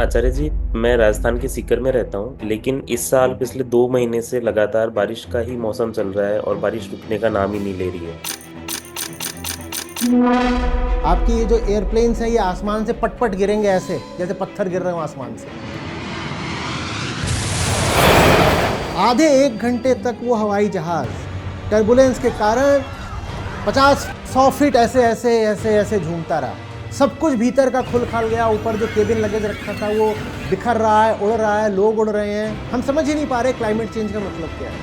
आचार्य जी, मैं राजस्थान के सीकर में रहता हूँ, लेकिन इस साल पिछले 2 महीने से लगातार बारिश का ही मौसम चल रहा है और बारिश रुकने का नाम ही नहीं ले रही है। आपकी ये जो एयरप्लेन्स हैं ये आसमान से पट पट गिरेंगे ऐसे जैसे पत्थर गिर रहे हो आसमान से। आधे एक घंटे तक वो हवाई जहाज टर्बुलेंस के कारण 50-100 फीट ऐसे ऐसे ऐसे ऐसे झूमता रहा। सब कुछ भीतर का खुल खाल गया। ऊपर जो केबिन लगेज रखा था वो बिखर रहा है, उड़ रहा है, लोग उड़ रहे हैं। हम समझ ही नहीं पा रहे क्लाइमेट चेंज का मतलब क्या है।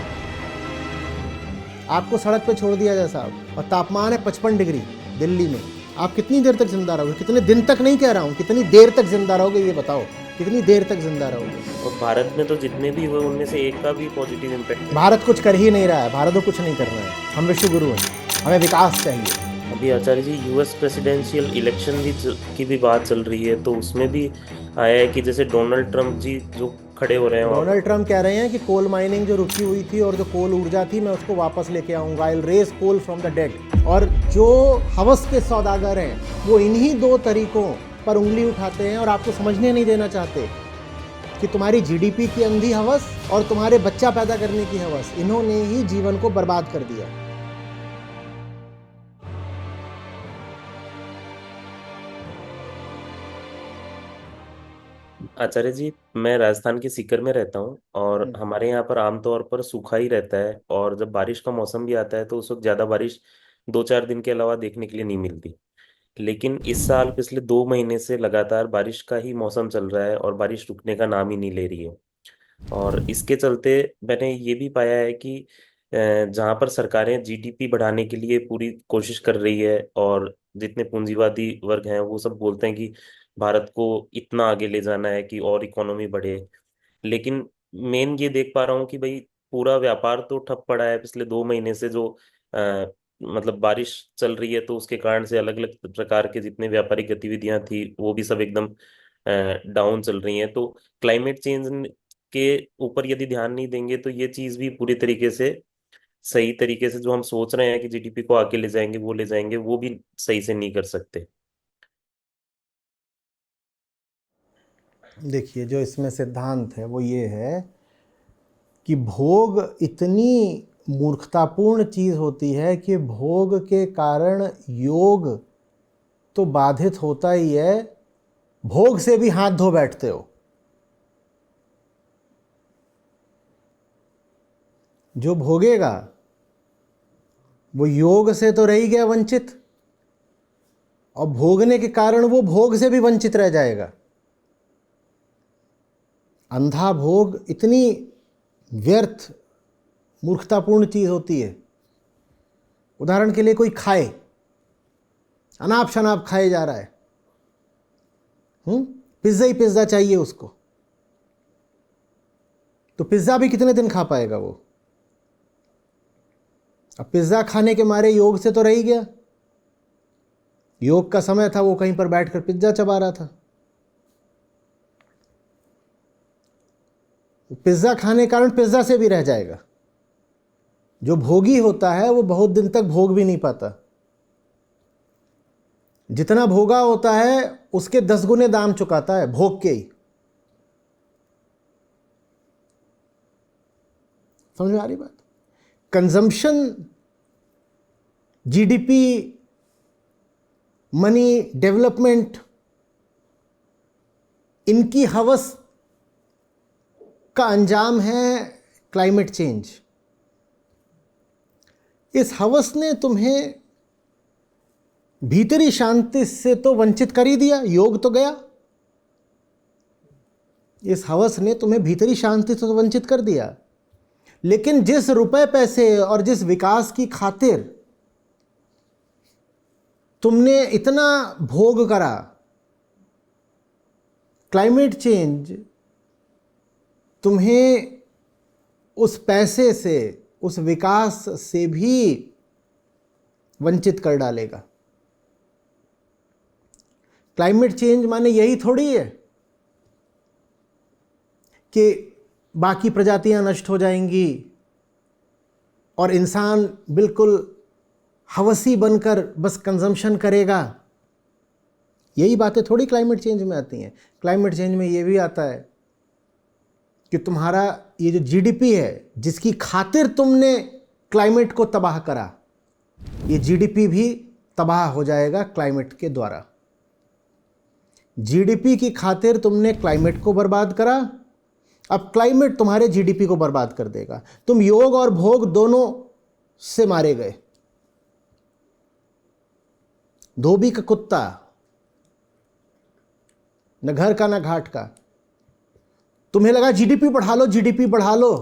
आपको सड़क पे छोड़ दिया जाए साहब, और तापमान है 55 डिग्री दिल्ली में। आप कितनी देर तक जिंदा रहोगे? कितने दिन तक नहीं कह रहा हूँ, कितनी देर तक जिंदा रहोगे ये बताओ। कितनी देर तक जिंदा रहोगे? और भारत में तो जितने भी हुए उनमें से एक का भी पॉजिटिव इम्पैक्ट नहीं। भारत कुछ कर ही नहीं रहा है। भारत को कुछ नहीं करना है। हम विश्व गुरु हैं, हमें विकास चाहिए। अभी आचार्य जी, यूएस प्रेसिडेंशियल इलेक्शन की भी बात चल रही है, तो उसमें भी आया है कि जैसे डोनाल्ड ट्रंप जी जो खड़े हो रहे हैं वहाँ डोनाल्ड पर। ट्रंप कह रहे हैं कि कोल माइनिंग जो रुकी हुई थी और जो कोल ऊर्जा थी मैं उसको वापस लेके आऊंगा। I will raise coal from the dead. और जो हवस के सौदागर हैं वो इन्हीं दो तरीकों पर उंगली उठाते हैं और आपको समझने नहीं देना चाहते कि तुम्हारी जीडीपी की अंधी हवस और तुम्हारे बच्चा पैदा करने की हवस, इन्होंने ही जीवन को बर्बाद कर दिया। आचार्य जी, मैं राजस्थान के सीकर में रहता हूँ और हमारे यहाँ पर आमतौर पर सूखा ही रहता है, और जब बारिश का मौसम भी आता है तो उस वक्त ज़्यादा बारिश 2-4 दिन के अलावा देखने के लिए नहीं मिलती। लेकिन इस साल पिछले 2 महीने से लगातार बारिश का ही मौसम चल रहा है और बारिश रुकने का नाम ही नहीं ले रही है। और इसके चलते मैंने ये भी पाया है कि जहाँ पर सरकारें जीडीपी बढ़ाने के लिए पूरी कोशिश कर रही है, और जितने पूंजीवादी वर्ग हैं वो सब बोलते हैं कि भारत को इतना आगे ले जाना है कि और इकोनॉमी बढ़े। लेकिन मेन ये देख पा रहा हूँ कि भाई पूरा व्यापार तो ठप पड़ा है पिछले 2 महीने से। जो मतलब बारिश चल रही है तो उसके कारण से अलग अलग प्रकार के जितने व्यापारिक गतिविधियां थी वो भी सब एकदम डाउन चल रही हैं। तो क्लाइमेट चेंज के ऊपर यदि ध्यान नहीं देंगे तो ये चीज भी पूरी तरीके से सही तरीके से, जो हम सोच रहे हैं कि जीडीपी को आगे ले जाएंगे, वो भी सही से नहीं कर सकते। देखिए, जो इसमें सिद्धांत है वो ये है कि भोग इतनी मूर्खतापूर्ण चीज़ होती है कि भोग के कारण योग तो बाधित होता ही है, भोग से भी हाथ धो बैठते हो। जो भोगेगा वो योग से तो रह ही गया वंचित, और भोगने के कारण वो भोग से भी वंचित रह जाएगा। अंधा भोग इतनी व्यर्थ मूर्खतापूर्ण चीज़ होती है। उदाहरण के लिए कोई खाए, अनाप शनाप खाए जा रहा है, पिज्ज़ा ही पिज्ज़ा चाहिए उसको, तो पिज्ज़ा भी कितने दिन खा पाएगा वो? अब पिज्ज़ा खाने के मारे योग से तो रह ही गया। योग का समय था, वो कहीं पर बैठकर पिज्ज़ा चबा रहा था। पिज्ज़ा खाने के कारण पिज्ज़ा से भी रह जाएगा। जो भोगी होता है वो बहुत दिन तक भोग भी नहीं पाता। जितना भोगा होता है उसके 10 गुने दाम चुकाता है भोग के ही। समझ में आ रही बात? कंजम्पशन, जीडीपी, मनी, डेवलपमेंट, इनकी हवस का अंजाम है क्लाइमेट चेंज। इस हवस ने तुम्हें भीतरी शांति से तो वंचित कर ही दिया, योग तो गया। इस हवस ने तुम्हें भीतरी शांति से तो वंचित कर दिया। लेकिन जिस रुपए पैसे और जिस विकास की खातिर तुमने इतना भोग करा, क्लाइमेट चेंज तुम्हें उस पैसे से, उस विकास से भी वंचित कर डालेगा। क्लाइमेट चेंज माने यही थोड़ी है कि बाकी प्रजातियां नष्ट हो जाएंगी और इंसान बिल्कुल हवसी बनकर बस कंजम्पशन करेगा। यही बातें थोड़ी क्लाइमेट चेंज में आती हैं। क्लाइमेट चेंज में ये भी आता है कि तुम्हारा ये जो जीडीपी है, जिसकी खातिर तुमने क्लाइमेट को तबाह करा, ये जीडीपी भी तबाह हो जाएगा क्लाइमेट के द्वारा। जीडीपी की खातिर तुमने क्लाइमेट को बर्बाद करा, अब क्लाइमेट तुम्हारे जीडीपी को बर्बाद कर देगा। तुम योग और भोग दोनों से मारे गए। धोबी का कुत्ता, न घर का न घाट का। तुम्हें लगा जीडीपी बढ़ा लो, जीडीपी बढ़ा लो,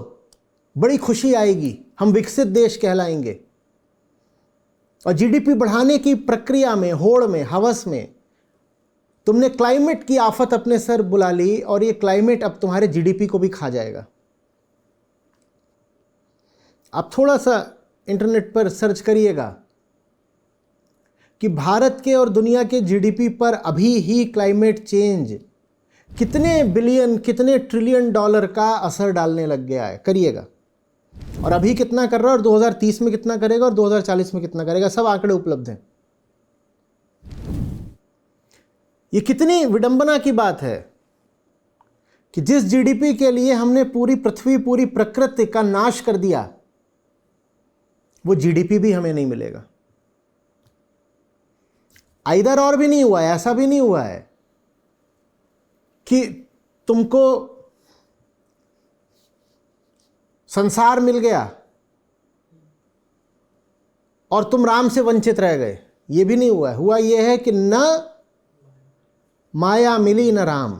बड़ी खुशी आएगी, हम विकसित देश कहलाएंगे। और जीडीपी बढ़ाने की प्रक्रिया में, होड़ में, हवस में तुमने क्लाइमेट की आफत अपने सर बुला ली, और ये क्लाइमेट अब तुम्हारे जीडीपी को भी खा जाएगा। आप थोड़ा सा इंटरनेट पर सर्च करिएगा कि भारत के और दुनिया के जीडीपी पर अभी ही क्लाइमेट चेंज कितने बिलियन, कितने ट्रिलियन डॉलर का असर डालने लग गया है। करिएगा, और अभी कितना कर रहा है, और 2030 में कितना करेगा, और 2040 में कितना करेगा, सब आंकड़े उपलब्ध हैं। ये कितनी विडंबना की बात है कि जिस जीडीपी के लिए हमने पूरी पृथ्वी, पूरी प्रकृति का नाश कर दिया, वो जीडीपी भी हमें नहीं मिलेगा। आइदर और भी नहीं हुआ है, ऐसा भी नहीं हुआ है कि तुमको संसार मिल गया और तुम राम से वंचित रह गए, ये भी नहीं हुआ है। हुआ ये है कि न माया मिली न राम।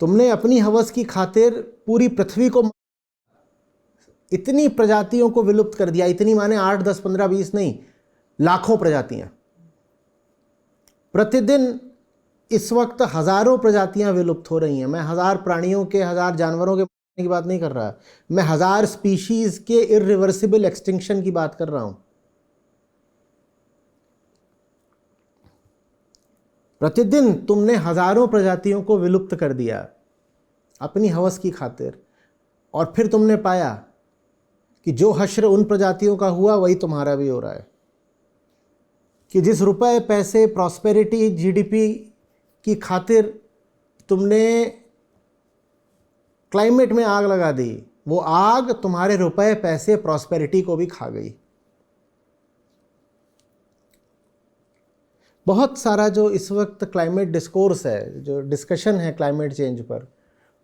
तुमने अपनी हवस की खातिर पूरी पृथ्वी को, इतनी प्रजातियों को विलुप्त कर दिया। इतनी माने 8, 10, 15, 20 नहीं, लाखों प्रजातियां। प्रतिदिन इस वक्त हजारों प्रजातियां विलुप्त हो रही हैं। मैं हजार प्राणियों के, हजार जानवरों के की बात नहीं कर रहा, मैं हजार स्पीशीज के इरिवर्सिबल एक्सटिंक्शन की बात कर रहा हूं। प्रतिदिन तुमने हजारों प्रजातियों को विलुप्त कर दिया अपनी हवस की खातिर, और फिर तुमने पाया कि जो हश्र उन प्रजातियों का हुआ वही तुम्हारा भी हो रहा है। कि जिस रुपए, पैसे, प्रॉस्पेरिटी, जीडीपी की खातिर तुमने क्लाइमेट में आग लगा दी, वो आग तुम्हारे रुपए, पैसे, प्रॉस्पेरिटी को भी खा गई। बहुत सारा जो इस वक्त क्लाइमेट डिस्कोर्स है, जो डिस्कशन है क्लाइमेट चेंज पर,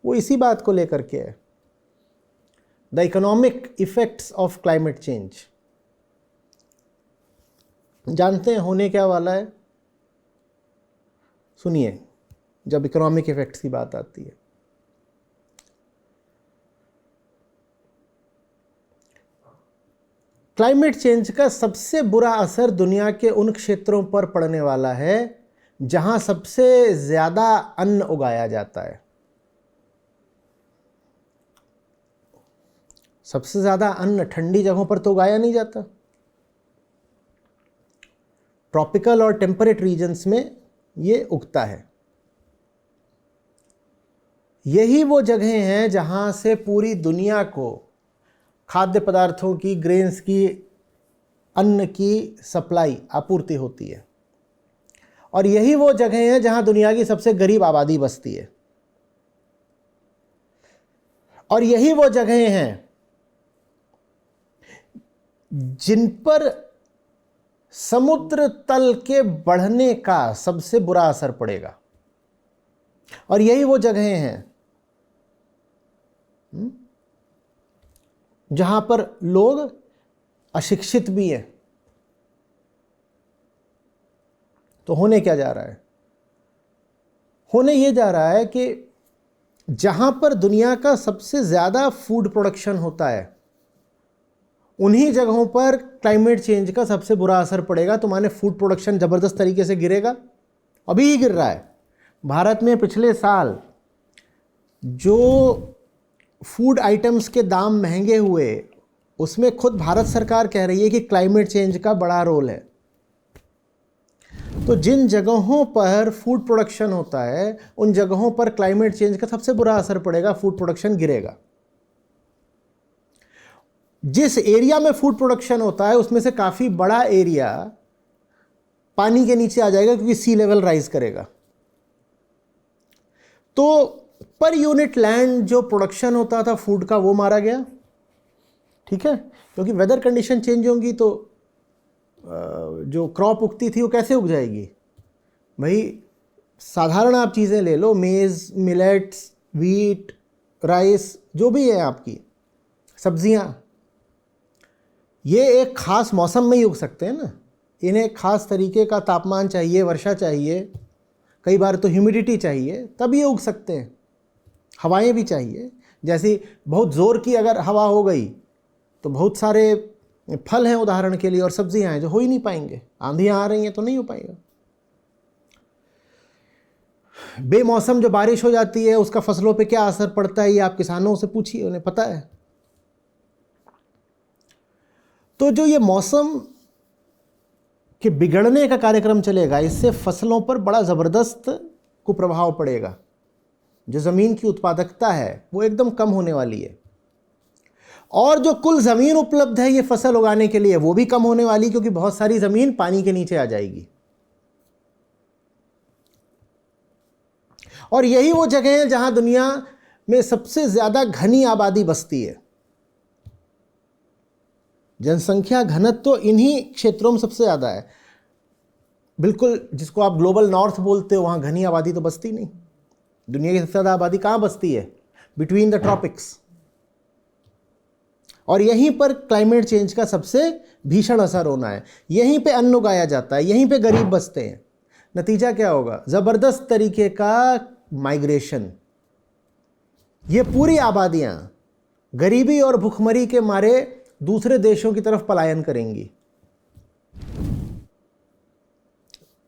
वो इसी बात को लेकर के है। The economic effects of climate change. जानते हैं होने क्या वाला है? सुनिए, जब इकोनॉमिक इफेक्ट्स की बात आती है, क्लाइमेट चेंज का सबसे बुरा असर दुनिया के उन क्षेत्रों पर पड़ने वाला है जहां सबसे ज्यादा अन्न उगाया जाता है। सबसे ज्यादा अन्न ठंडी जगहों पर तो उगाया नहीं जाता। ट्रॉपिकल और टेम्परेट रीजन्स में ये उगता है। यही वो जगहें हैं जहां से पूरी दुनिया को खाद्य पदार्थों की, ग्रेन्स की, अन्न की सप्लाई, आपूर्ति होती है। और यही वो जगहें हैं जहां दुनिया की सबसे गरीब आबादी बसती है। और यही वो जगहें हैं जिन पर समुद्र तल के बढ़ने का सबसे बुरा असर पड़ेगा। और यही वो जगहें हैं जहां पर लोग अशिक्षित भी हैं। तो होने क्या जा रहा है? होने ये जा रहा है कि जहां पर दुनिया का सबसे ज्यादा फूड प्रोडक्शन होता है, उन्हीं जगहों पर क्लाइमेट चेंज का सबसे बुरा असर पड़ेगा। तुम्हारे फूड प्रोडक्शन जबरदस्त तरीके से गिरेगा, अभी ही गिर रहा है। भारत में पिछले साल जो फूड आइटम्स के दाम महंगे हुए, उसमें खुद भारत सरकार कह रही है कि क्लाइमेट चेंज का बड़ा रोल है। तो जिन जगहों पर फूड प्रोडक्शन होता है, उन जगहों पर क्लाइमेट चेंज का सबसे बुरा असर पड़ेगा, फूड प्रोडक्शन गिरेगा। जिस एरिया में फूड प्रोडक्शन होता है उसमें से काफ़ी बड़ा एरिया पानी के नीचे आ जाएगा क्योंकि सी लेवल राइज करेगा। तो पर यूनिट लैंड जो प्रोडक्शन होता था फूड का वो मारा गया, ठीक है, क्योंकि वेदर कंडीशन चेंज होंगी तो जो क्रॉप उगती थी वो कैसे उग जाएगी भाई। साधारण आप चीज़ें ले लो, मेज़, मिलेट्स, वीट, राइस, जो भी है आपकी सब्जियां, ये एक ख़ास मौसम में ही उग सकते हैं ना। इन्हें एक ख़ास तरीके का तापमान चाहिए, वर्षा चाहिए, कई बार तो ह्यूमिडिटी चाहिए, तब ये उग सकते हैं। हवाएं भी चाहिए, जैसे बहुत ज़ोर की अगर हवा हो गई तो बहुत सारे फल हैं उदाहरण के लिए और सब्जियां हैं जो हो ही नहीं पाएंगे। आंधियां आ रही हैं तो नहीं हो पाएगा। बेमौसम जो बारिश हो जाती है उसका फसलों पे क्या असर पड़ता है, ये आप किसानों से पूछिए, उन्हें पता है। तो जो ये मौसम के बिगड़ने का कार्यक्रम चलेगा, इससे फसलों पर बड़ा ज़बरदस्त कुप्रभाव पड़ेगा। जो ज़मीन की उत्पादकता है वो एकदम कम होने वाली है, और जो कुल ज़मीन उपलब्ध है ये फसल उगाने के लिए वो भी कम होने वाली, क्योंकि बहुत सारी ज़मीन पानी के नीचे आ जाएगी। और यही वो जगह है जहां दुनिया में सबसे ज़्यादा घनी आबादी बसती है। जनसंख्या घनत्व तो इन्हीं क्षेत्रों में सबसे ज़्यादा है। बिल्कुल, जिसको आप ग्लोबल नॉर्थ बोलते हो, वहाँ घनी आबादी तो बसती नहीं। दुनिया की सबसे ज़्यादा आबादी कहाँ बसती है? Between the tropics. और यहीं पर क्लाइमेट चेंज का सबसे भीषण असर होना है। यहीं पे अन्न उगाया जाता है, यहीं पे गरीब बसते हैं। नतीजा क्या होगा? ज़बरदस्त तरीके का माइग्रेशन। ये पूरी आबादियाँ गरीबी और भुखमरी के मारे दूसरे देशों की तरफ पलायन करेंगी।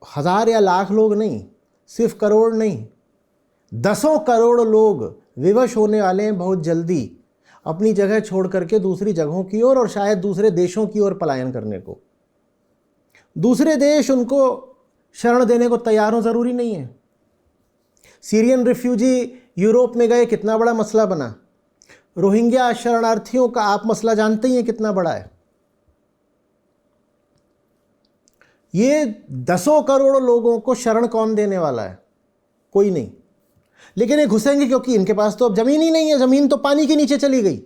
1000 या लाख लोग नहीं, सिर्फ करोड़ नहीं, 10 करोड़ लोग विवश होने वाले हैं बहुत जल्दी अपनी जगह छोड़ करके दूसरी जगहों की ओर, और शायद दूसरे देशों की ओर पलायन करने को। दूसरे देश उनको शरण देने को तैयार हो, ज़रूरी नहीं है। सीरियन रिफ्यूजी यूरोप में गए, कितना बड़ा मसला बना। रोहिंग्या शरणार्थियों का आप मसला जानते ही हैं कितना बड़ा है। ये 10 करोड़ लोगों को शरण कौन देने वाला है? कोई नहीं। लेकिन ये घुसेंगे क्योंकि इनके पास तो अब जमीन ही नहीं है। जमीन तो पानी के नीचे चली गई,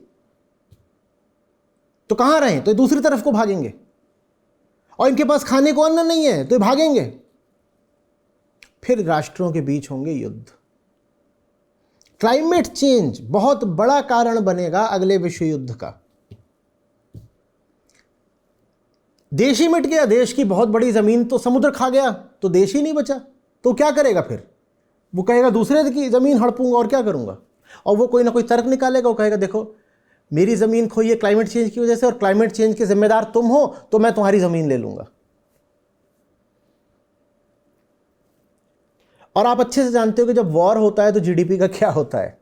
तो कहां रहें? तो दूसरी तरफ को भागेंगे। और इनके पास खाने को अन्न नहीं है तो ये भागेंगे। फिर राष्ट्रों के बीच होंगे युद्ध। क्लाइमेट चेंज बहुत बड़ा कारण बनेगा अगले विश्व युद्ध का। देश ही मिट गया, देश की बहुत बड़ी जमीन तो समुद्र खा गया, तो देश ही नहीं बचा। तो क्या करेगा फिर? वो कहेगा दूसरे की जमीन हड़पूंगा और क्या करूंगा। और वो कोई ना कोई तर्क निकालेगा, वो कहेगा देखो मेरी जमीन खोई है क्लाइमेट चेंज की वजह से, और क्लाइमेट चेंज के जिम्मेदार तुम हो, तो मैं तुम्हारी जमीन ले लूंगा। और आप अच्छे से जानते हो कि जब वॉर होता है तो जीडीपी का क्या होता है।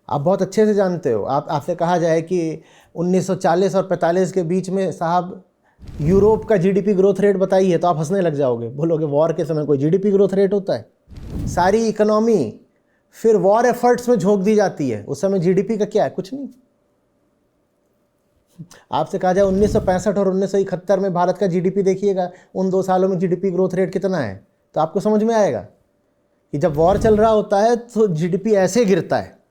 आप बहुत अच्छे से जानते हो। आपसे कहा जाए कि 1940 और 45 के बीच में साहब यूरोप का जीडीपी ग्रोथ रेट बताइए, तो आप हंसने लग जाओगे, बोलोगे वॉर के समय कोई जीडीपी ग्रोथ रेट होता है? सारी इकोनॉमी फिर वॉर एफर्ट्स में झोंक दी जाती है। उस समय जीडीपी का क्या है? कुछ नहीं। आपसे कहा जाए 1965 और 1971 में भारत का जीडीपी देखिएगा, उन 2 सालों में जीडीपी ग्रोथ रेट कितना है, तो आपको समझ में आएगा कि जब वॉर चल रहा होता है तो जीडीपी ऐसे गिरता है।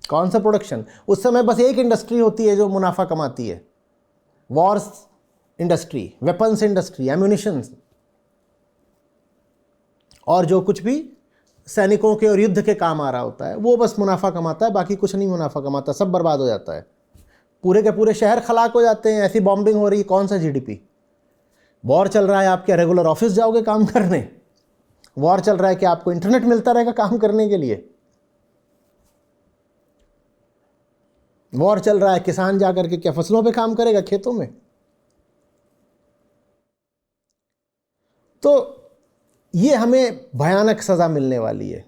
कौन सा प्रोडक्शन? उस समय बस एक इंडस्ट्री होती है जो मुनाफा कमाती है, Wars industry, weapons industry, ammunition, और जो कुछ भी सैनिकों के और युद्ध के काम आ रहा होता है वो बस मुनाफा कमाता है, बाकी कुछ नहीं मुनाफा कमाता, सब बर्बाद हो जाता है। पूरे के पूरे शहर खलाक हो जाते हैं, ऐसी बॉम्बिंग हो रही है। कौन सा जीडीपी? वॉर चल रहा है, आप क्या रेगुलर ऑफिस जाओगे काम करने? वॉर चल रहा है कि आपको इंटरनेट मिलता रहेगा काम करने के लिए? वॉर चल रहा है, किसान जाकर के क्या फसलों पे काम करेगा, खेतों में? तो ये हमें भयानक सज़ा मिलने वाली है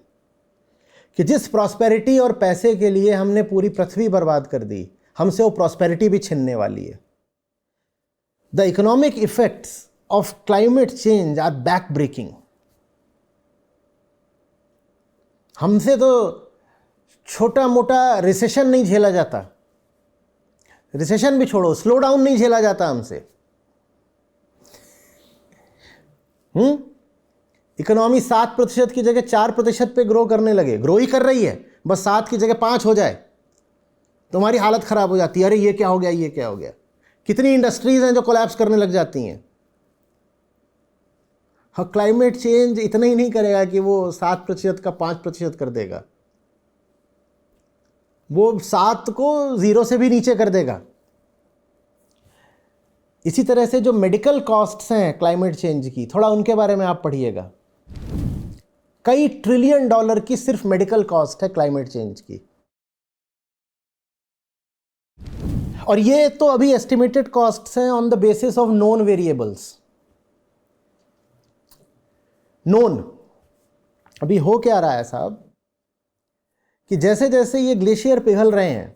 कि जिस प्रॉस्पेरिटी और पैसे के लिए हमने पूरी पृथ्वी बर्बाद कर दी, हमसे वो प्रॉस्पेरिटी भी छिनने वाली है। The economic effects of climate change are back breaking. हमसे तो छोटा मोटा रिसेशन नहीं झेला जाता, रिसेशन भी छोड़ो, स्लो डाउन नहीं झेला जाता हमसे। इकोनॉमी 7% की जगह 4% पे ग्रो करने लगे, ग्रो ही कर रही है, बस 7 की जगह 5 हो जाए तुम्हारी हालत खराब हो जाती है। अरे ये क्या हो गया, ये क्या हो गया। कितनी इंडस्ट्रीज हैं जो कोलैप्स करने लग जाती हैं। हाँ, क्लाइमेट चेंज इतना ही नहीं करेगा कि वो 7% का 5% कर देगा, वो 7 को 0 से भी नीचे कर देगा। इसी तरह से जो मेडिकल कॉस्ट्स हैं क्लाइमेट चेंज की, थोड़ा उनके बारे में आप पढ़िएगा। कई ट्रिलियन डॉलर की सिर्फ मेडिकल कॉस्ट है क्लाइमेट चेंज की। और ये तो अभी एस्टिमेटेड कॉस्ट्स हैं on the basis of known variables. Known अभी हो क्या रहा है साहब कि जैसे जैसे ये ग्लेशियर पिघल रहे हैं,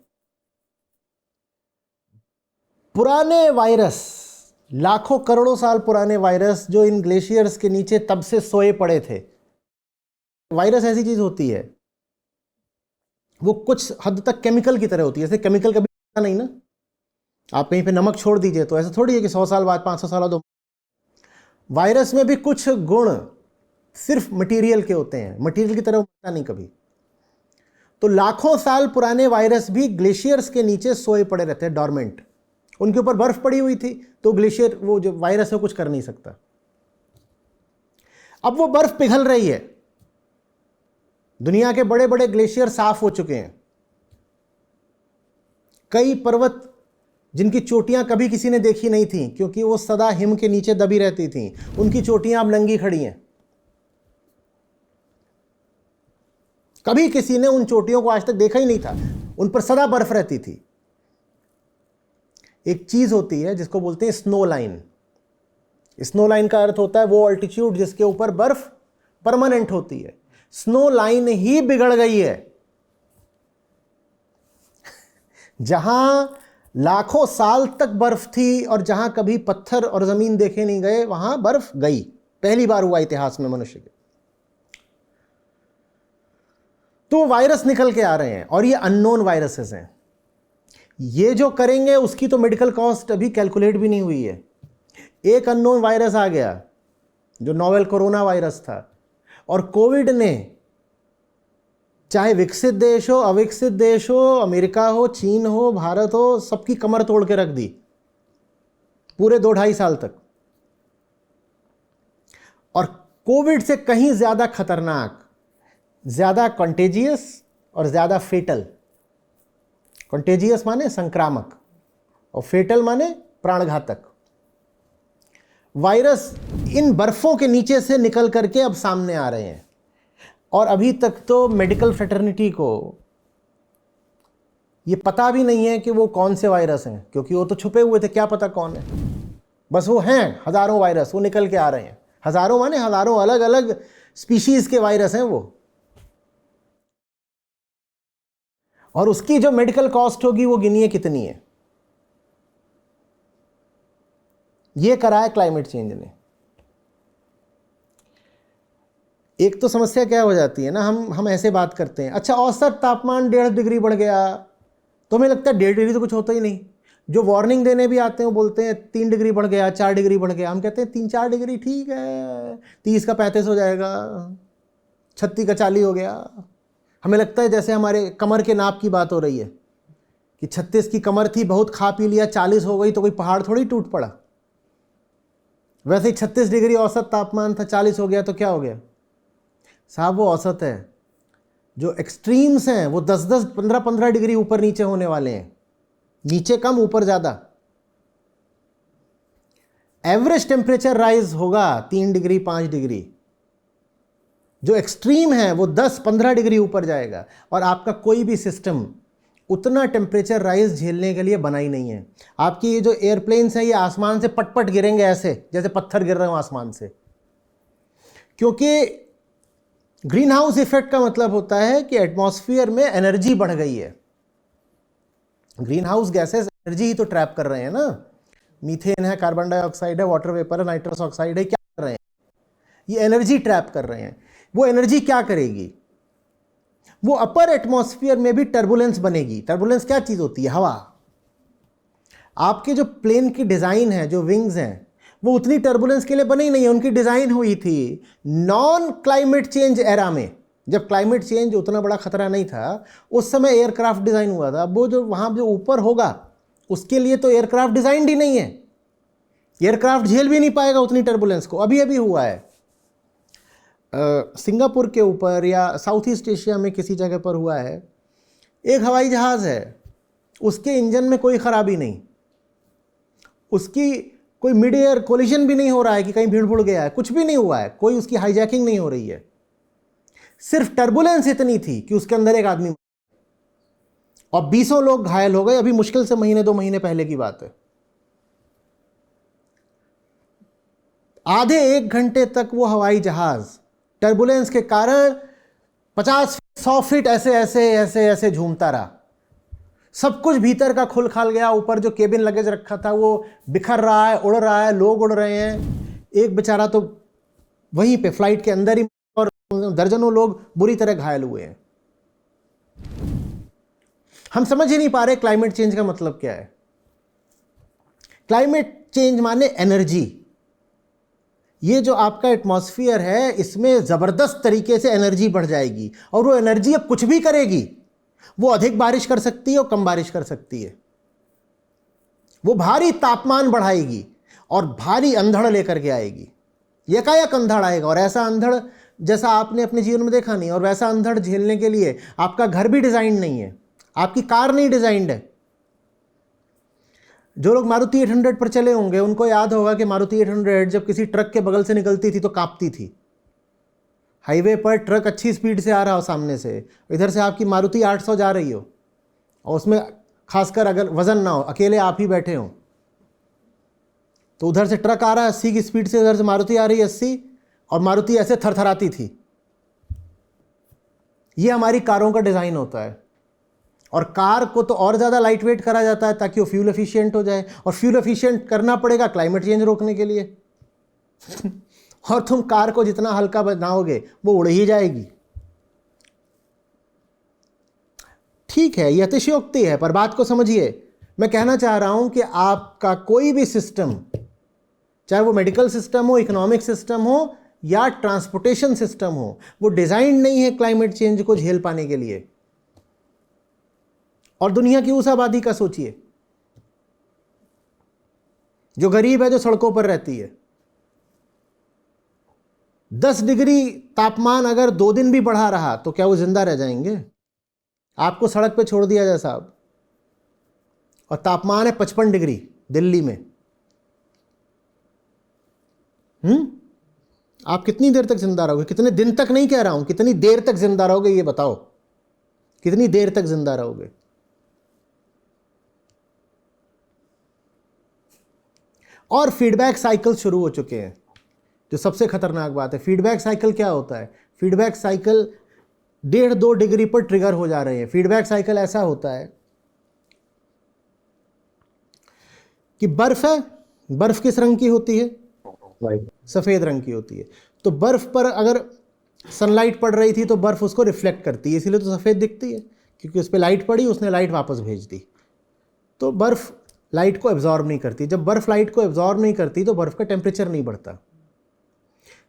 पुराने वायरस, लाखों करोड़ों साल पुराने वायरस जो इन ग्लेशियर्स के नीचे तब से सोए पड़े थे। वायरस ऐसी चीज होती है, वो कुछ हद तक केमिकल की तरह होती है। जैसे केमिकल कभी नहीं ना, आप कहीं पे नमक छोड़ दीजिए तो ऐसा थोड़ी है कि 100 साल बाद 500 साल बाद। वायरस में भी कुछ गुण सिर्फ मटेरियल के होते हैं, मटेरियल की तरह होता नहीं कभी। तो लाखों साल पुराने वायरस भी ग्लेशियर्स के नीचे सोए पड़े रहते हैं, डॉर्मेंट। उनके ऊपर बर्फ पड़ी हुई थी, तो ग्लेशियर, वो जो वायरस है, कुछ कर नहीं सकता। अब वो बर्फ पिघल रही है, दुनिया के बड़े बड़े ग्लेशियर साफ हो चुके हैं। कई पर्वत जिनकी चोटियां कभी किसी ने देखी नहीं थी क्योंकि वो सदा हिम के नीचे दबी रहती थी, उनकी चोटियां अब नंगी खड़ी हैं। कभी किसी ने उन चोटियों को आज तक देखा ही नहीं था, उन पर सदा बर्फ रहती थी। एक चीज होती है जिसको बोलते हैं स्नो लाइन। स्नो लाइन का अर्थ होता है वो ऑल्टीट्यूड जिसके ऊपर बर्फ परमानेंट होती है। स्नो लाइन ही बिगड़ गई है। जहां लाखों साल तक बर्फ थी और जहां कभी पत्थर और जमीन देखे नहीं गए, वहां बर्फ गई। पहली बार हुआ इतिहास में मनुष्य के। तो वायरस निकल के आ रहे हैं और ये अननोन वायरसेस हैं। ये जो करेंगे उसकी तो मेडिकल कॉस्ट अभी कैलकुलेट भी नहीं हुई है। एक अननोन वायरस आ गया जो नोवेल कोरोना वायरस था, और कोविड ने चाहे विकसित देश हो, अविकसित देश हो, अमेरिका हो, चीन हो, भारत हो, सबकी कमर तोड़ के रख दी पूरे 2-2.5 साल तक। और कोविड से कहीं ज्यादा खतरनाक, ज्यादा कंटेजियस और ज्यादा फेटल। कंटेजियस माने संक्रामक और फेटल माने प्राणघातक वायरस इन बर्फों के नीचे से निकल करके अब सामने आ रहे हैं। और अभी तक तो मेडिकल फ्रेटर्निटी को ये पता भी नहीं है कि वो कौन से वायरस हैं, क्योंकि वो तो छुपे हुए थे, क्या पता कौन है। बस वो हैं हजारों वायरस, वो निकल के आ रहे हैं। हजारों माने हजारों अलग अलग स्पीशीज के वायरस हैं वो। और उसकी जो मेडिकल कॉस्ट होगी वो गिनिए कितनी है। ये करा है क्लाइमेट चेंज ने। एक तो समस्या क्या हो जाती है ना, हम ऐसे बात करते हैं, अच्छा औसत तापमान 1.5 डिग्री बढ़ गया, तो हमें लगता है 1.5 डिग्री तो कुछ होता ही नहीं। जो वार्निंग देने भी आते हैं वो बोलते हैं 3 डिग्री बढ़ गया, 4 डिग्री बढ़ गया। हम कहते हैं 3-4 डिग्री ठीक है, 30 का 35 हो जाएगा, 36 का 40 हो गया। हमें लगता है जैसे हमारे कमर के नाप की बात हो रही है कि 36 की कमर थी, बहुत खा पी लिया, 40 हो गई तो कोई पहाड़ थोड़ी टूट पड़ा। वैसे ही 36 डिग्री औसत तापमान था, 40 हो गया तो क्या हो गया साहब, वो औसत है। जो एक्सट्रीम्स हैं वो 10-10, 15-15 डिग्री ऊपर नीचे होने वाले हैं, नीचे कम ऊपर ज़्यादा। एवरेज टेम्परेचर राइज होगा 3 डिग्री 5 डिग्री, जो एक्सट्रीम है वो 10-15 डिग्री ऊपर जाएगा। और आपका कोई भी सिस्टम उतना टेम्परेचर राइज झेलने के लिए बना ही नहीं है। आपकी ये जो एयरप्लेन्स हैं ये आसमान से पट-पट गिरेंगे ऐसे जैसे पत्थर गिर रहे हो आसमान से, क्योंकि ग्रीन हाउस इफेक्ट का मतलब होता है कि एटमॉस्फेयर में एनर्जी बढ़ गई है। ग्रीन हाउस गैसेस एनर्जी ही तो ट्रैप कर रहे हैं ना। मीथेन है, कार्बन डाइऑक्साइड है, वाटर वेपर है, नाइट्रस ऑक्साइड है, क्या कर रहे हैं, ये एनर्जी ट्रैप कर रहे हैं। वो एनर्जी क्या करेगी, वो अपर एटमॉस्फेयर में भी टर्बुलेंस बनेगी। टर्बुलेंस क्या चीज होती है, हवा। आपके जो प्लेन की डिजाइन है, जो विंग्स हैं, वो उतनी टर्बुलेंस के लिए बनी नहीं है, उनकी डिज़ाइन हुई थी नॉन क्लाइमेट चेंज एरा में, जब क्लाइमेट चेंज उतना बड़ा खतरा नहीं था, उस समय एयरक्राफ्ट डिज़ाइन हुआ था। वो जो वहाँ जो ऊपर होगा उसके लिए तो एयरक्राफ्ट डिज़ाइंड ही नहीं है, एयरक्राफ्ट झेल भी नहीं पाएगा उतनी टर्बुलेंस को। अभी अभी हुआ है सिंगापुर के ऊपर या साउथ ईस्ट एशिया में किसी जगह पर हुआ है, एक हवाई जहाज़ है, उसके इंजन में कोई ख़राबी नहीं, उसकी कोई मिड एयर कोलिजन भी नहीं हो रहा है कि कहीं भीड़ भुड़ गया है, कुछ भी नहीं हुआ है, कोई उसकी हाईजैकिंग नहीं हो रही है, सिर्फ टर्बुलेंस इतनी थी कि उसके अंदर एक आदमी और 20 लोग घायल हो गए। अभी मुश्किल से महीने 2 महीने पहले की बात है। आधे 1 घंटे तक वो हवाई जहाज टर्बुलेंस के कारण 50-100 फीट ऐसे ऐसे ऐसे ऐसे झूमता रहा। सब कुछ भीतर का खुल खाल गया, ऊपर जो केबिन लगेज रखा था वो बिखर रहा है, उड़ रहा है, लोग उड़ रहे हैं। एक बेचारा तो वहीं पे फ्लाइट के अंदर ही, और दर्जनों लोग बुरी तरह घायल हुए हैं। हम समझ ही नहीं पा रहे क्लाइमेट चेंज का मतलब क्या है। क्लाइमेट चेंज माने एनर्जी। ये जो आपका एटमॉस्फेयर है इसमें ज़बरदस्त तरीके से एनर्जी बढ़ जाएगी, और वो एनर्जी अब कुछ भी करेगी। वो अधिक बारिश कर सकती है और कम बारिश कर सकती है, वो भारी तापमान बढ़ाएगी और भारी अंधड़ लेकर के आएगी। यकायक अंधड़ आएगा, और ऐसा अंधड़ जैसा आपने अपने जीवन में देखा नहीं, और वैसा अंधड़ झेलने के लिए आपका घर भी डिज़ाइन नहीं है, आपकी कार नहीं डिज़ाइंड है। जो लोग मारुति 800 पर चले होंगे उनको याद होगा कि मारुति 800 जब किसी ट्रक के बगल से निकलती थी तो कांपती थी। हाईवे पर ट्रक अच्छी स्पीड से आ रहा हो सामने से, इधर से आपकी मारुति 800 जा रही हो, और उसमें खासकर अगर वजन ना हो, अकेले आप ही बैठे हो, तो उधर से ट्रक आ रहा है 80 की स्पीड से, इधर से मारुति आ रही है 80, और मारुति ऐसे थरथराती थी। ये हमारी कारों का डिज़ाइन होता है, और कार को तो और ज़्यादा लाइट वेट करा जाता है ताकि वो फ्यूल एफिशिएंट हो जाए, और फ्यूल एफिशिएंट करना पड़ेगा क्लाइमेट चेंज रोकने के लिए। और तुम कार को जितना हल्का बनाओगे वो उड़ ही जाएगी। ठीक है, यह अतिशयोक्ति है, पर बात को समझिए। मैं कहना चाह रहा हूं कि आपका कोई भी सिस्टम, चाहे वो मेडिकल सिस्टम हो, इकोनॉमिक सिस्टम हो या ट्रांसपोर्टेशन सिस्टम हो, वो डिजाइन नहीं है क्लाइमेट चेंज को झेल पाने के लिए। और दुनिया की उस आबादी का सोचिए जो गरीब है, जो सड़कों पर रहती है। 10 डिग्री तापमान अगर 2 दिन भी बढ़ा रहा तो क्या वो जिंदा रह जाएंगे? आपको सड़क पे छोड़ दिया जाए साहब, और तापमान है 55 डिग्री दिल्ली में, आप कितनी देर तक जिंदा रहोगे? कितने दिन तक नहीं कह रहा हूं, कितनी देर तक जिंदा रहोगे ये बताओ, कितनी देर तक जिंदा रहोगे? और फीडबैक साइकिल शुरू हो चुके हैं, जो सबसे खतरनाक बात है। फीडबैक साइकिल क्या होता है? फीडबैक साइकिल 1.5-2 डिग्री पर ट्रिगर हो जा रहे हैं। फीडबैक साइकिल ऐसा होता है कि बर्फ है, बर्फ किस रंग की होती है? सफेद रंग की होती है। तो बर्फ पर अगर सनलाइट पड़ रही थी तो बर्फ उसको रिफ्लेक्ट करती है, इसीलिए तो सफेद दिखती है, क्योंकि उस पर लाइट पड़ी, उसने लाइट वापस भेज दी। तो बर्फ लाइट को एब्जॉर्ब नहीं करती। जब बर्फ लाइट को एब्जॉर्ब नहीं करती तो बर्फ का टेम्परेचर नहीं बढ़ता।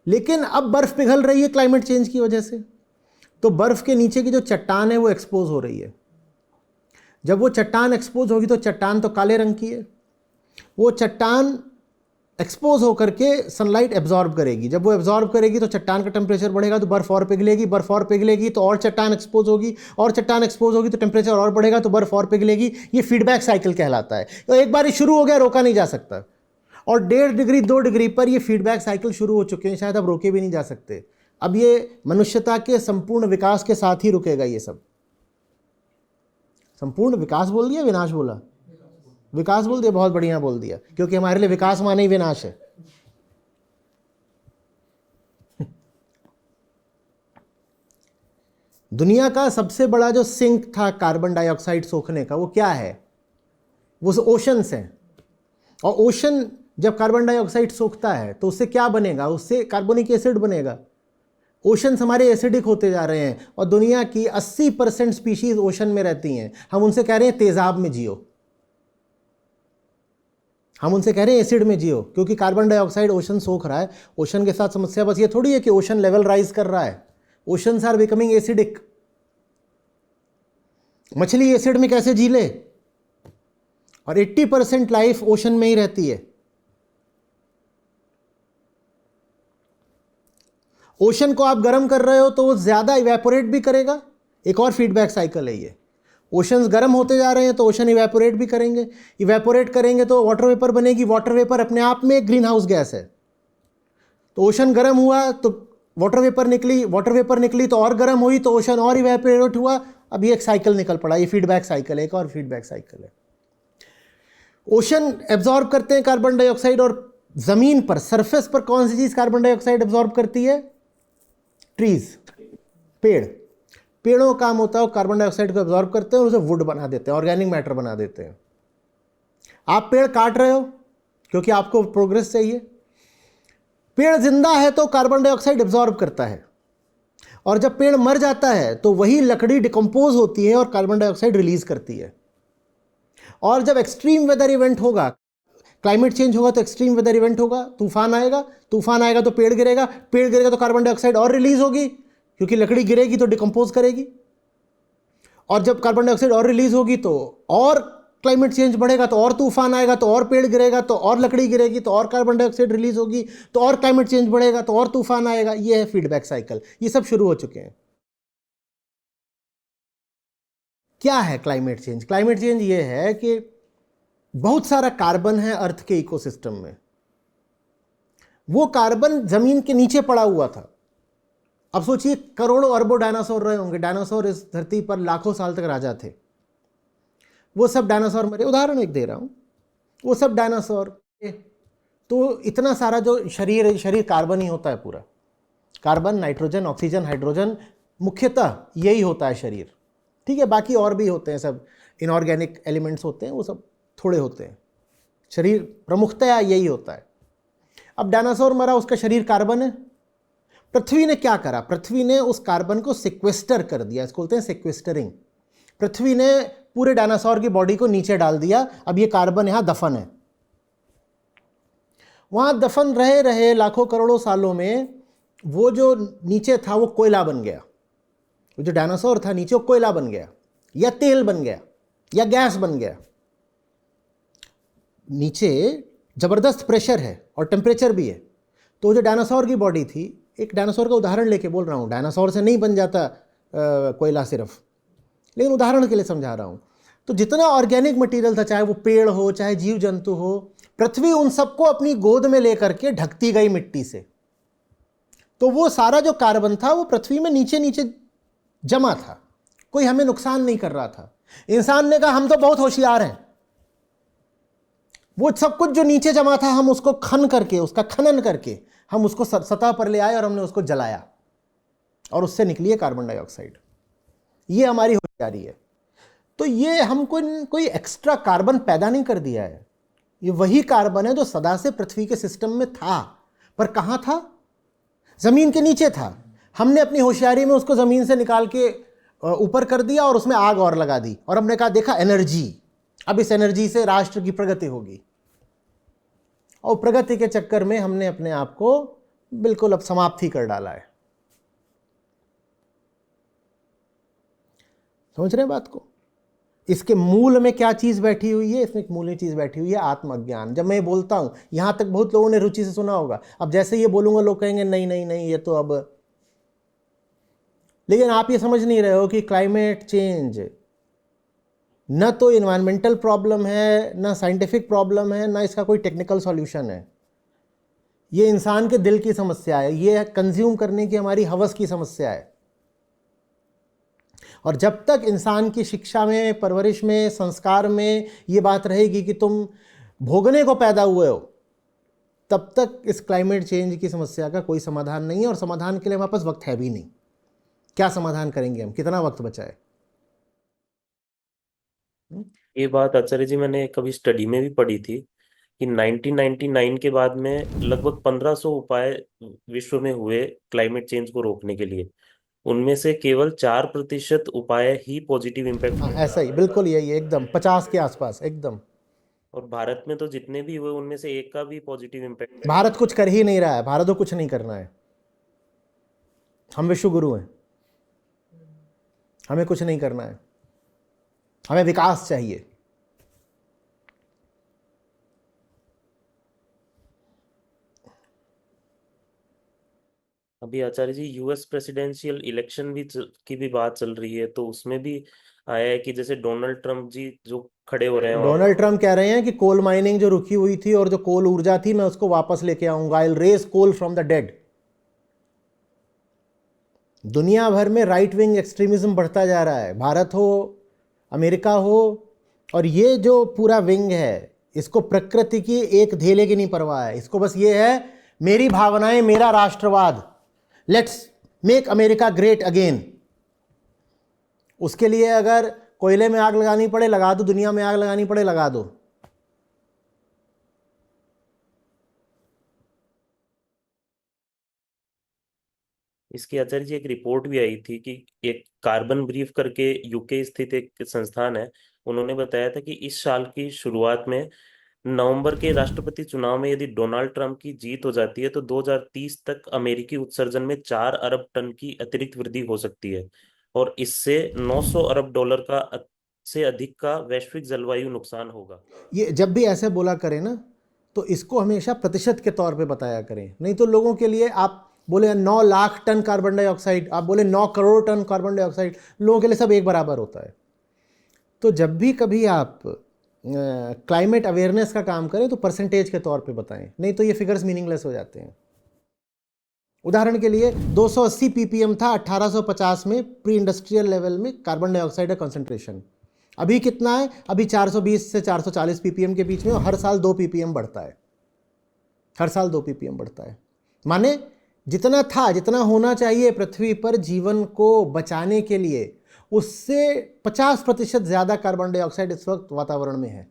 लेकिन अब बर्फ पिघल रही है क्लाइमेट चेंज की वजह से, तो बर्फ के नीचे की जो चट्टान है वो एक्सपोज हो रही है। जब वो चट्टान एक्सपोज होगी तो चट्टान तो काले रंग की है, वो चट्टान एक्सपोज होकर के सनलाइट एब्जॉर्ब करेगी। जब वो एब्जॉर्ब करेगी तो चट्टान का टेम्परेचर बढ़ेगा, तो बर्फ और पिघलेगी, बर्फ और पिघलेगी तो और चट्टान एक्सपोज होगी, और चट्टान एक्सपोज होगी तो टेम्परेचर और बढ़ेगा, तो बर्फ और पिघलेगी। ये फीडबैक साइकिल कहलाता है। तो एक बार ये शुरू हो गया, रोका नहीं जा सकता। और 1.5 डिग्री 2 डिग्री पर ये फीडबैक साइकिल शुरू हो चुके हैं, शायद अब रोके भी नहीं जा सकते। अब ये मनुष्यता के संपूर्ण विकास के साथ ही रुकेगा। ये सब संपूर्ण विकास बोल दिया, विनाश बोला? विकास बोल दिया, बहुत बढ़िया बोल दिया, क्योंकि हमारे लिए विकास माने ही विनाश है। दुनिया का सबसे बड़ा जो सिंक था कार्बन डाइऑक्साइड सोखने का, वो क्या है? वो ओशंस हैं। और ओशन जब कार्बन डाइऑक्साइड सोखता है तो उससे क्या बनेगा? उससे कार्बोनिक एसिड बनेगा। ओशंस हमारे एसिडिक होते जा रहे हैं, और दुनिया की 80% स्पीशीज ओशन में रहती हैं। हम उनसे कह रहे हैं तेजाब में जियो। हम उनसे कह रहे हैं एसिड में जियो, क्योंकि कार्बन डाइऑक्साइड ओशन सोख रहा है। ओशन के साथ समस्या बस ये थोड़ी है कि ओशन लेवल राइज कर रहा है, ओशंस आर बिकमिंग एसिडिक। मछली एसिड में कैसे जी ले? और 80% लाइफ ओशन में ही रहती है। ओशन को आप गर्म कर रहे हो तो वो ज्यादा इवेपोरेट भी करेगा। एक और फीडबैक साइकिल है ये। ओशंस गर्म होते जा रहे हैं तो ओशन इवेपोरेट भी करेंगे, इवेपोरेट करेंगे तो वाटर वेपर बनेगी। वाटर वेपर अपने आप में एक ग्रीन हाउस गैस है। तो ओशन गर्म हुआ तो वाटर वेपर निकली, वाटर वेपर निकली तो और गर्म हुई तो ओशन और इवेपोरेट हुआ। अब ये एक साइकिल निकल पड़ा, ये फीडबैक साइकिल है, एक और फीडबैक साइकिल है। ओशन एब्जॉर्ब करते हैं कार्बन डाइऑक्साइड, और जमीन पर सरफेस पर कौन सी चीज कार्बन डाइऑक्साइड एब्जॉर्ब करती है? ट्रीज, पेड़। पेड़ों का काम होता है कार्बन डाइऑक्साइड को एब्जॉर्ब करते हैं और उसे वुड बना देते हैं, ऑर्गेनिक मैटर बना देते हैं। आप पेड़ काट रहे हो क्योंकि आपको प्रोग्रेस चाहिए। पेड़ जिंदा है तो कार्बन डाइऑक्साइड एब्जॉर्ब करता है, और जब पेड़ मर जाता है तो वही लकड़ी डिकम्पोज होती है और कार्बन डाइऑक्साइड रिलीज करती है। और जब एक्सट्रीम वेदर इवेंट होगा, क्लाइमेट चेंज होगा तो एक्सट्रीम वेदर इवेंट होगा, तूफान आएगा, तूफान आएगा तो पेड़ गिरेगा, पेड़ गिरेगा तो कार्बन डाइऑक्साइड और रिलीज होगी, क्योंकि लकड़ी गिरेगी तो डिकम्पोज करेगी। और जब कार्बन डाइऑक्साइड और रिलीज होगी तो और क्लाइमेट चेंज बढ़ेगा, तो और तूफान आएगा, तो और पेड़ गिरेगा, तो और लकड़ी गिरेगी, तो और कार्बन डाइऑक्साइड रिलीज होगी, तो और क्लाइमेट चेंज बढ़ेगा, तो और तूफान आएगा। ये है फीडबैक साइकिल, ये सब शुरू हो चुके हैं। क्या है क्लाइमेट चेंज? क्लाइमेट चेंज ये है कि बहुत सारा कार्बन है अर्थ के इकोसिस्टम में। वो कार्बन जमीन के नीचे पड़ा हुआ था। अब सोचिए, करोड़ों अरबों डायनासोर रहे होंगे। डायनासोर इस धरती पर लाखों साल तक राजा थे। वो सब डायनासोर मरे, उदाहरण एक दे रहा हूं, वो सब डायनासोर। तो इतना सारा जो शरीर शरीर कार्बन ही होता है पूरा। कार्बन, नाइट्रोजन, ऑक्सीजन, हाइड्रोजन, मुख्यतः यही होता है शरीर। ठीक है, बाकी और भी होते हैं, सब इनऑर्गेनिक एलिमेंट्स होते हैं, वो सब थोड़े होते हैं। शरीर प्रमुखतया यही होता है। अब डायनासोर मरा, उसका शरीर कार्बन है। पृथ्वी ने क्या करा? पृथ्वी ने उस कार्बन को सिक्वेस्टर कर दिया, इसको बोलते हैं सिक्वेस्टरिंग। पृथ्वी ने पूरे डायनासोर की बॉडी को नीचे डाल दिया। अब ये कार्बन यहां दफन है। वहां दफन रहे रहे लाखों करोड़ों सालों में वो जो नीचे था वो कोयला बन गया। वो जो डायनासोर था नीचे, वो कोयला बन गया, या तेल बन गया, या गैस बन गया। नीचे जबरदस्त प्रेशर है और टेम्परेचर भी है। तो जो डायनासोर की बॉडी थी, एक डायनासोर का उदाहरण लेके बोल रहा हूँ, डायनासोर से नहीं बन जाता कोयला सिर्फ, लेकिन उदाहरण के लिए समझा रहा हूँ। तो जितना ऑर्गेनिक मटेरियल था, चाहे वो पेड़ हो, चाहे जीव जंतु हो, पृथ्वी उन सबको अपनी गोद में लेकर के ढकती गई मिट्टी से। तो वो सारा जो कार्बन था वो पृथ्वी में नीचे नीचे जमा था, कोई हमें नुकसान नहीं कर रहा था। इंसान ने कहा हम तो बहुत होशियार हैं, वो सब कुछ जो नीचे जमा था हम उसको खन करके, उसका खनन करके हम उसको सतह पर ले आए और हमने उसको जलाया, और उससे निकली है कार्बन डाइऑक्साइड। ये हमारी होशियारी है। तो ये हमको कोई एक्स्ट्रा कार्बन पैदा नहीं कर दिया है, ये वही कार्बन है जो सदा से पृथ्वी के सिस्टम में था। पर कहां था? जमीन के नीचे था। हमने अपनी होशियारी में उसको जमीन से निकाल के ऊपर कर दिया और उसमें आग और लगा दी, और हमने कहा देखा एनर्जी, अब इस एनर्जी से राष्ट्र की प्रगति होगी। और प्रगति के चक्कर में हमने अपने आप को बिल्कुल अब समाप्त ही कर डाला है। समझ रहे हैं बात को? इसके मूल में क्या चीज बैठी हुई है? इसमें एक मूल चीज बैठी हुई है, आत्मज्ञान। जब मैं बोलता हूं, यहां तक बहुत लोगों ने रुचि से सुना होगा। अब जैसे ये बोलूंगा लोग कहेंगे नहीं नहीं नहीं, ये तो अब। लेकिन आप ये समझ नहीं रहे हो कि क्लाइमेट चेंज न तो इन्वायरमेंटल प्रॉब्लम है, न साइंटिफिक प्रॉब्लम है, न इसका कोई टेक्निकल सॉल्यूशन है। ये इंसान के दिल की समस्या है, ये कंज्यूम करने की हमारी हवस की समस्या है। और जब तक इंसान की शिक्षा में, परवरिश में, संस्कार में ये बात रहेगी कि तुम भोगने को पैदा हुए हो, तब तक इस क्लाइमेट चेंज की समस्या का कोई समाधान नहीं है। और समाधान के लिए हमारे पास वक्त है भी नहीं। क्या समाधान करेंगे हम? कितना वक्त बचा है? ये बात आचार्य जी मैंने कभी स्टडी में भी पढ़ी थी कि 1999 के बाद में लगभग 1500 उपाय विश्व में हुए क्लाइमेट चेंज को रोकने के लिए। उनमें से केवल 4% उपाय ही पॉजिटिव इम्पैक्ट हाँ, दिखा ऐसा ही, रहा है। बिल्कुल यही है, एकदम 50 के आसपास एकदम। और भारत में तो जितने भी हुए उनमें से एक का भी पॉजिटिव इम्पैक्ट। भारत कुछ कर ही नहीं रहा है, भारत को कुछ नहीं करना है। हम विश्व गुरु हैं, हमें कुछ नहीं करना है, हमें विकास चाहिए। अभी आचार्य जी यूएस प्रेसिडेंशियल इलेक्शन की भी बात चल रही है, तो उसमें भी आया है कि जैसे डोनाल्ड ट्रम्प जी जो खड़े हो रहे हैं और डोनाल्ड ट्रंप कह रहे हैं कि कोल माइनिंग जो रुकी हुई थी और जो कोल ऊर्जा थी मैं उसको वापस लेके आऊंगा, I will raise coal from the dead. दुनिया भर में राइट विंग एक्सट्रीमिज्म बढ़ता जा रहा है, भारत हो, अमेरिका हो, और ये जो पूरा विंग है इसको प्रकृति की एक धेले की नहीं परवाह है। इसको बस ये है, मेरी भावनाएं, मेरा राष्ट्रवाद, let's make America great again. उसके लिए अगर कोयले में आग लगानी पड़े लगा दो, दुनिया में आग लगानी पड़े लगा दो। इसकी आचार्य जी एक रिपोर्ट भी आई थी कि एक कार्बन ब्रीफ करके यूके स्थित एक संस्थान है, उन्होंने बताया था कि इस साल की शुरुआत में नवंबर के राष्ट्रपति चुनाव में यदि डोनाल्ड ट्रंप की जीत हो जाती है तो 2030 तक अमेरिकी उत्सर्जन में 4 अरब टन की अतिरिक्त वृद्धि हो सकती है, और इससे 900 अरब डॉलर का से अधिक का वैश्विक जलवायु नुकसान होगा। ये जब भी ऐसे बोला करें ना तो इसको हमेशा प्रतिशत के तौर पे बताया करें, नहीं तो लोगों के लिए आप बोले 9 लाख टन कार्बन डाइऑक्साइड, आप बोले 9 करोड़ टन कार्बन डाइऑक्साइड, लोगों के लिए सब एक बराबर होता है। तो जब भी कभी आप क्लाइमेट अवेयरनेस का काम करें तो परसेंटेज के तौर पे बताएं, नहीं तो ये फिगर्स मीनिंगलेस हो जाते हैं। उदाहरण के लिए 280 ppm था 1850 में प्री इंडस्ट्रियल लेवल में कार्बन डाइऑक्साइड का कंसंट्रेशन। अभी कितना है? अभी 420 से 440 ppm के बीच में, और हर साल 2 ppm बढ़ता है, हर साल 2 ppm बढ़ता है। माने जितना था, जितना होना चाहिए पृथ्वी पर जीवन को बचाने के लिए, उससे 50% ज़्यादा कार्बन डाइऑक्साइड इस वक्त वातावरण में है।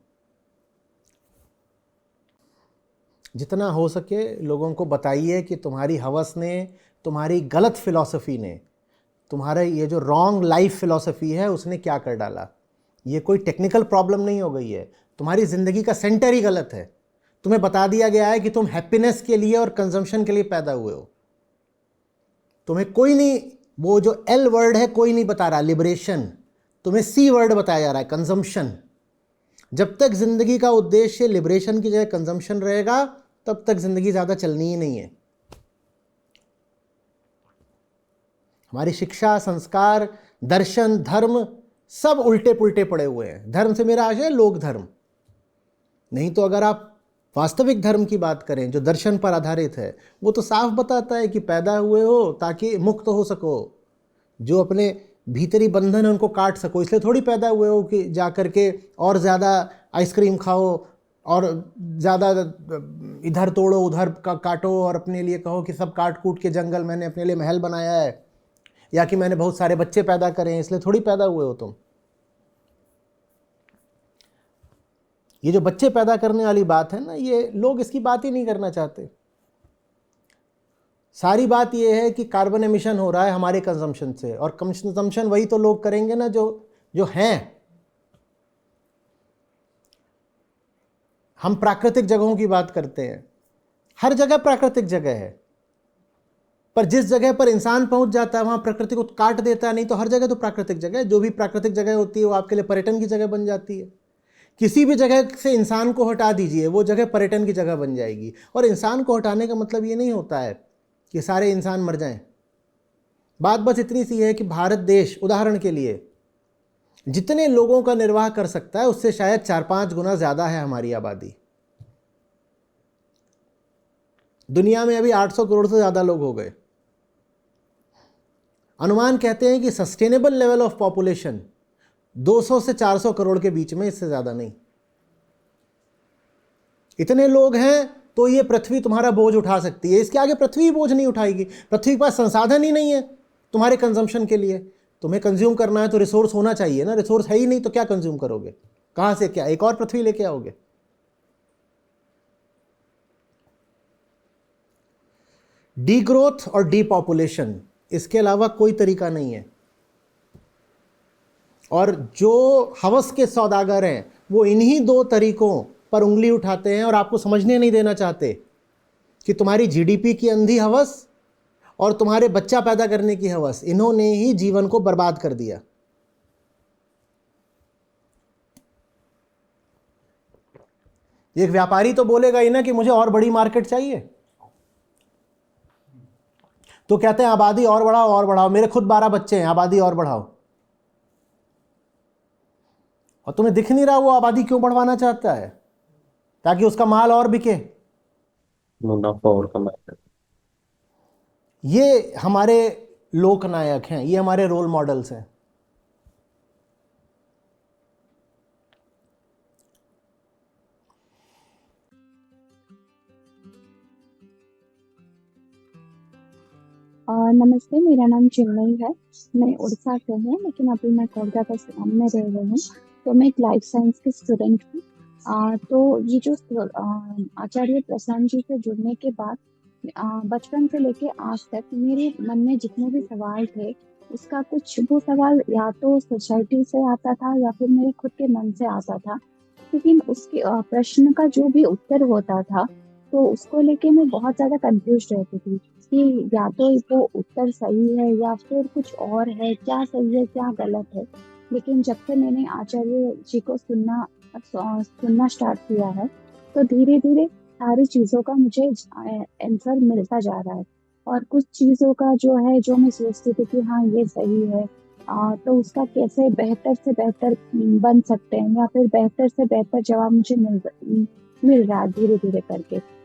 जितना हो सके लोगों को बताइए कि तुम्हारी हवस ने, तुम्हारी गलत फिलॉसफी ने, तुम्हारा ये जो रॉन्ग लाइफ फिलॉसफी है उसने क्या कर डाला। ये कोई टेक्निकल प्रॉब्लम नहीं हो गई है, तुम्हारी ज़िंदगी का सेंटर ही गलत है। तुम्हें बता दिया गया है कि तुम हैप्पीनेस के लिए और कंजम्पशन के लिए पैदा हुए हो। तुम्हें कोई नहीं, वो जो एल वर्ड है कोई नहीं बता रहा लिबरेशन, तुम्हें सी वर्ड बताया जा रहा है कंजम्पशन। जब तक जिंदगी का उद्देश्य लिबरेशन की जगह कंजम्पशन रहेगा तब तक जिंदगी ज़्यादा चलनी ही नहीं है। हमारी शिक्षा, संस्कार, दर्शन, धर्म सब उल्टे पुल्टे पड़े हुए हैं। धर्म से मेरा आशय है लोक धर्म, नहीं तो अगर आप वास्तविक धर्म की बात करें जो दर्शन पर आधारित है, वो तो साफ बताता है कि पैदा हुए हो ताकि मुक्त हो सको, जो अपने भीतरी बंधन है उनको काट सको। इसलिए थोड़ी पैदा हुए हो कि जा कर के और ज़्यादा आइसक्रीम खाओ और ज़्यादा इधर तोड़ो उधर काटो और अपने लिए कहो कि सब काट कूट के जंगल मैंने अपने लिए महल बनाया है, या कि मैंने बहुत सारे बच्चे पैदा करे हैं, इसलिए थोड़ी पैदा हुए हो तुम। ये जो बच्चे पैदा करने वाली बात है ना, ये लोग इसकी बात ही नहीं करना चाहते। सारी बात ये है कि कार्बन एमिशन हो रहा है हमारे कंजम्पशन से, और कंजम्पशन वही तो लोग करेंगे ना जो जो हैं। हम प्राकृतिक जगहों की बात करते हैं, हर जगह प्राकृतिक जगह है, पर जिस जगह पर इंसान पहुंच जाता है वहां प्रकृति को काट देता है। नहीं तो हर जगह तो प्राकृतिक जगह है, जो भी प्राकृतिक जगह होती है वो आपके लिए पर्यटन की जगह बन जाती है। किसी भी जगह से इंसान को हटा दीजिए, वो जगह पर्यटन की जगह बन जाएगी। और इंसान को हटाने का मतलब ये नहीं होता है कि सारे इंसान मर जाएं। बात बस इतनी सी है कि भारत देश उदाहरण के लिए जितने लोगों का निर्वाह कर सकता है उससे शायद 4-5 गुना ज़्यादा है हमारी आबादी। दुनिया में अभी 800 करोड़ से ज़्यादा लोग हो गए। अनुमान कहते हैं कि सस्टेनेबल लेवल ऑफ पॉपुलेशन 200 से 400 करोड़ के बीच में, इससे ज़्यादा नहीं। इतने लोग हैं तो ये पृथ्वी तुम्हारा बोझ उठा सकती है, इसके आगे पृथ्वी बोझ नहीं उठाएगी। पृथ्वी के पास संसाधन ही नहीं है तुम्हारे कंजम्पशन के लिए। तुम्हें कंज्यूम करना है तो रिसोर्स होना चाहिए ना, रिसोर्स है ही नहीं तो क्या कंज्यूम करोगे, कहां से क्या एक और पृथ्वी लेके आओगे। डी ग्रोथ और डी पॉपुलेशन, इसके अलावा कोई तरीका नहीं है। और जो हवस के सौदागर हैं वो इन्हीं 2 तरीकों पर उंगली उठाते हैं और आपको समझने नहीं देना चाहते कि तुम्हारी जीडीपी की अंधी हवस और तुम्हारे बच्चा पैदा करने की हवस, इन्होंने ही जीवन को बर्बाद कर दिया। एक व्यापारी तो बोलेगा ही ना कि मुझे और बड़ी मार्केट चाहिए, तो कहते हैं आबादी और बढ़ाओ और बढ़ाओ, मेरे खुद 12 बच्चे हैं, आबादी और बढ़ाओ। और तुम्हें दिख नहीं रहा वो आबादी क्यों बढ़वाना चाहता है? ताकि उसका माल और बिके। मुनाफा और कमाए। ये हमारे लोकनायक हैं, ये हमारे रोल मॉडल्स हैं। नमस्ते, मेरा नाम चिन्मयी है। मैं उड़ीसा से हूँ, लेकिन अभी मैं कोलकाता में रह रही हूँ। तो मैं एक लाइफ साइंस की स्टूडेंट हूँ। तो ये जो आचार्य प्रशांत जी से जुड़ने के बाद बचपन से लेके आज तक मेरे मन में जितने भी सवाल थे, उसका कुछ वो सवाल या तो सोसाइटी से आता था या फिर मेरे खुद के मन से आता था। लेकिन उसके प्रश्न का जो भी उत्तर होता था, तो उसको लेके मैं बहुत ज़्यादा कंफ्यूज रहती थी कि या तो वो उत्तर सही है या फिर कुछ और है, क्या सही है क्या गलत है। लेकिन जब से मैंने आचार्य जी को सुनना स्टार्ट किया है, तो धीरे धीरे सारी चीज़ों का मुझे आंसर मिलता जा रहा है। और कुछ चीज़ों का जो है, जो मैं सोचती थी कि हाँ ये सही है, तो उसका कैसे बेहतर से बेहतर बन सकते हैं या फिर बेहतर से बेहतर जवाब मुझे मिल रहा है धीरे धीरे करके।